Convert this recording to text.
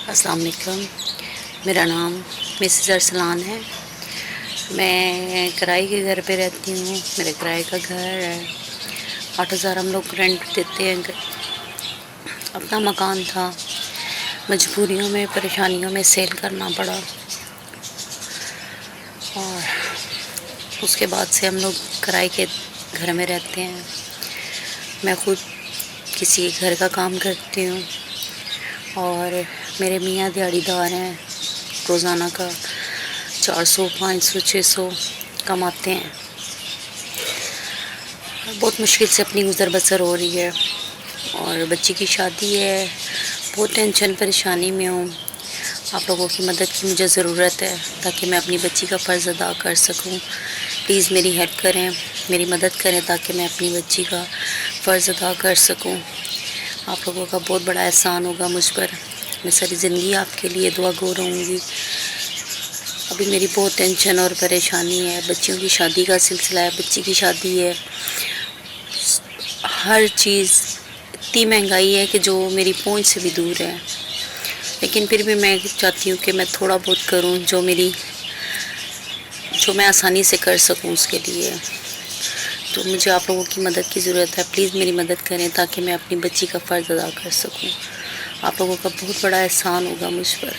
السلام علیکم، میرا نام مسز ارسلان ہے۔ میں کرائے کے گھر پہ رہتی ہوں۔ میرے کرائے کا گھر ہے، 8,000 ہم لوگ رینٹ دیتے ہیں۔ اپنا مکان تھا، مجبوریوں میں پریشانیوں میں سیل کرنا پڑا، اور اس کے بعد سے ہم لوگ کرائے کے گھر میں رہتے ہیں۔ میں خود کسی گھر کا کام کرتی ہوں، اور میرے میاں دیہڑی دار ہیں، روزانہ کا 400 500 600 کماتے ہیں۔ بہت مشکل سے اپنی گزر بسر ہو رہی ہے، اور بچی کی شادی ہے، بہت ٹینشن پریشانی میں ہوں۔ آپ لوگوں کی مدد کی مجھے ضرورت ہے تاکہ میں اپنی بچی کا فرض ادا کر سکوں۔ پلیز میری ہیلپ کریں، میری مدد کریں تاکہ میں اپنی بچی کا فرض ادا کر سکوں۔ آپ لوگوں کا بہت بڑا احسان ہوگا مجھ پر۔ میں ساری زندگی آپ کے لیے دعا گو رہوں گی۔ ابھی میری بہت ٹینشن اور پریشانی ہے، بچیوں کی شادی کا سلسلہ ہے، بچی کی شادی ہے، ہر چیز اتنی مہنگائی ہے کہ جو میری پہنچ سے بھی دور ہے، لیکن پھر بھی میں چاہتی ہوں کہ میں تھوڑا بہت کروں جو میں آسانی سے کر سکوں اس کے لیے۔ تو مجھے آپ لوگوں کی مدد کی ضرورت ہے، پلیز میری مدد کریں تاکہ میں اپنی بچی کا فرض ادا کر سکوں۔ آپ لوگوں کا بہت بڑا احسان ہوگا مجھ پر۔